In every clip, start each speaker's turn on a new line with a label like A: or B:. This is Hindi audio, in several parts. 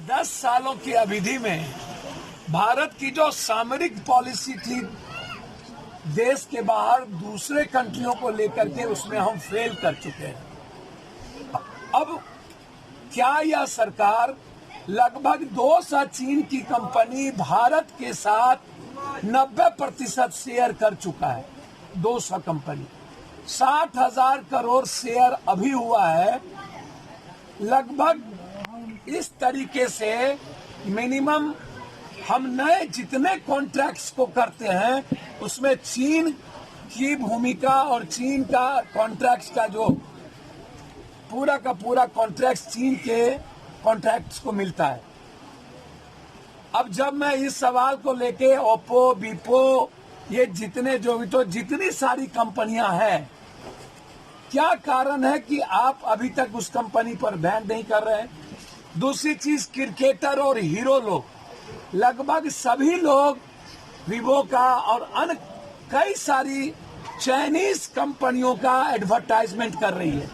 A: 10 सालों की अवधि में भारत की जो सामरिक पॉलिसी थी देश के बाहर दूसरे कंट्रियों को लेकर के, उसमें हम फेल कर चुके हैं। अब क्या यह सरकार लगभग 200 चीन की कंपनी भारत के साथ 90% शेयर कर चुका है। 200 कंपनी 60,000 करोड़ शेयर अभी हुआ है। लगभग इस तरीके से मिनिमम हम नए जितने कॉन्ट्रैक्ट्स को करते हैं उसमें चीन की भूमिका और चीन का कॉन्ट्रैक्ट्स का जो पूरा का पूरा कॉन्ट्रैक्ट चीन के कॉन्ट्रैक्ट्स को मिलता है। अब जब मैं इस सवाल को लेके ओप्पो, वीपो, ये जितने जो भी तो जितनी सारी कंपनियां हैं, क्या कारण है कि आप अभी तक उस कंपनी पर बैन नहीं कर रहे हैं? दूसरी चीज, क्रिकेटर और हीरो लोग, लगभग सभी लोग वीवो का और अन्य कई सारी चाइनीज कंपनियों का एडवर्टाइजमेंट कर रही है।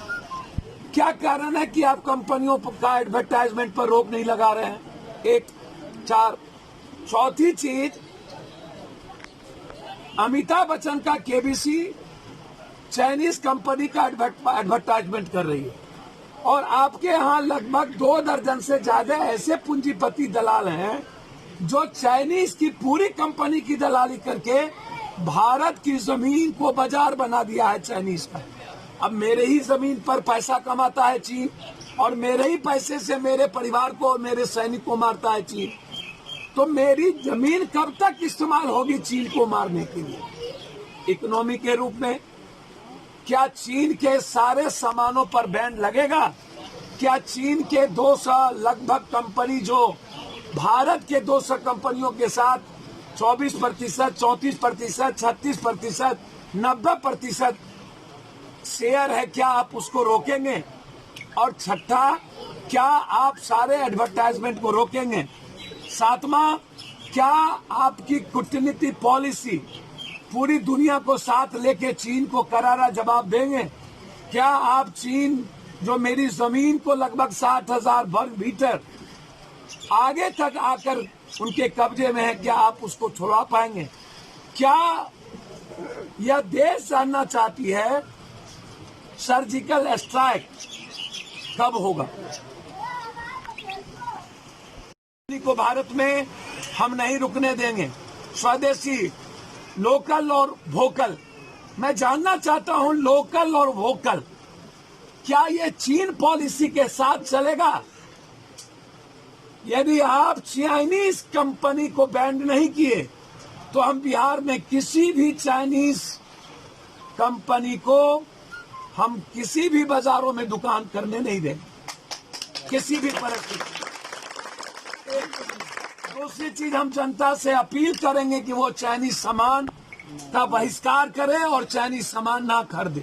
A: क्या कारण है कि आप कंपनियों का एडवर्टाइजमेंट पर रोक नहीं लगा रहे हैं? एक चार चौथी चीज, अमिताभ बच्चन का केबीसी चाइनीज कंपनी का एडवर्टाइजमेंट कर रही है और आपके यहाँ लगभग 2 दर्जन से ज्यादा ऐसे पूंजीपति दलाल हैं जो चाइनीज की पूरी कंपनी की दलाली करके भारत की जमीन को बाजार बना दिया है चाइनीज का। अब मेरे ही जमीन पर पैसा कमाता है चीन और मेरे ही पैसे से मेरे परिवार को और मेरे सैनिक को मारता है चीन। तो मेरी जमीन कब तक इस्तेमाल होगी चीन को मारने के लिए? इकोनॉमी के रूप में क्या चीन के सारे सामानों पर बैन लगेगा? क्या चीन के 200 लगभग कंपनी जो भारत के 200 कंपनियों के साथ 24%, 34%, 36%, 90% शेयर है, क्या आप उसको रोकेंगे? और छठा, क्या आप सारे एडवर्टाइजमेंट को रोकेंगे? सातवां, क्या आपकी कूटनीति पॉलिसी पूरी दुनिया को साथ लेके चीन को करारा जवाब देंगे? क्या आप चीन जो मेरी जमीन को लगभग 60,000 वर्ग मीटर आगे तक आकर उनके कब्जे में है, क्या आप उसको छुड़वा पाएंगे? क्या यह देश जानना चाहती है सर्जिकल स्ट्राइक कब होगा? को भारत में हम नहीं रुकने देंगे। स्वदेशी, लोकल और वोकल, मैं जानना चाहता हूं लोकल और वोकल, क्या ये चीन पॉलिसी के साथ चलेगा? यदि आप चाइनीज कंपनी को बैन नहीं किए तो हम बिहार में किसी भी चाइनीज कंपनी को हम किसी भी बाजारों में दुकान करने नहीं देंगे, किसी भी परिस्थिति। दूसरी चीज, हम जनता से अपील करेंगे कि वो चाइनीज सामान का बहिष्कार करे और चाइनीज सामान ना खरीदे।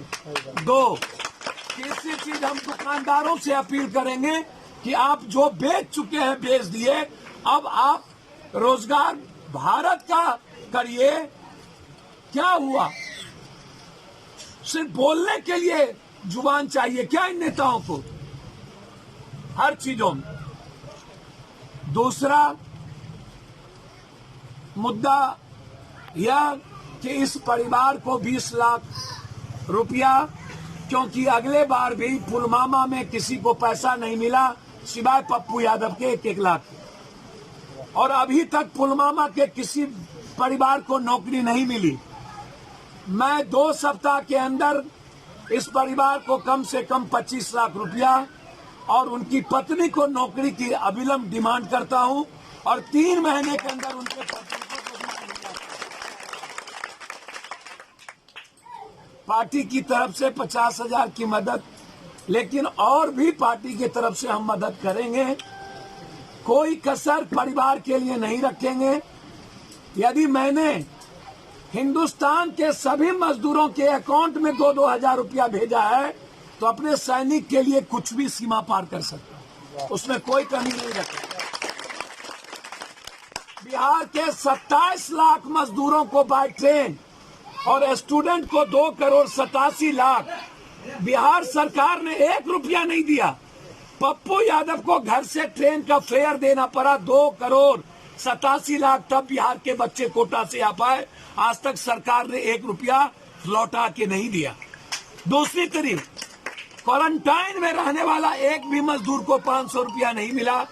A: 2, तीसरी चीज, हम दुकानदारों से अपील करेंगे कि आप जो बेच चुके हैं बेच दिए, अब आप रोजगार भारत का करिए। क्या हुआ? सिर्फ बोलने के लिए जुबान चाहिए क्या इन नेताओं को हर चीजों में? दूसरा मुद्दा यह कि इस परिवार को 20 लाख रुपया, क्योंकि अगले बार भी पुलवामा में किसी को पैसा नहीं मिला सिवाय पप्पू यादव के 1-1 लाख, और अभी तक पुलवामा के किसी परिवार को नौकरी नहीं मिली। मैं 2 सप्ताह के अंदर इस परिवार को कम से कम 25 लाख रुपया और उनकी पत्नी को नौकरी की अविलंब डिमांड करता हूं और 3 महीने के अंदर उनके पत्नी को पार्टी की तरफ से 50,000 की मदद, लेकिन और भी पार्टी की तरफ से हम मदद करेंगे। कोई कसर परिवार के लिए नहीं रखेंगे। यदि मैंने हिंदुस्तान के सभी मजदूरों के अकाउंट में 2-2 हजार रुपया भेजा है तो अपने सैनिक के लिए कुछ भी सीमा पार कर सकता, उसमें कोई कमी नहीं रखता। बिहार के 27 लाख मजदूरों को बाय ट्रेन और स्टूडेंट को 2 करोड़ 87 लाख बिहार सरकार ने 1 रुपया नहीं दिया। पप्पू यादव को घर से ट्रेन का फेयर देना पड़ा 2,87,00,000 तब बिहार के बच्चे कोटा से आ पाए। आज तक सरकार ने 1 रुपया लौटा के नहीं दिया। दूसरी तरफ क्वारंटाइन में रहने वाला एक भी मजदूर को 500 रुपया नहीं मिला।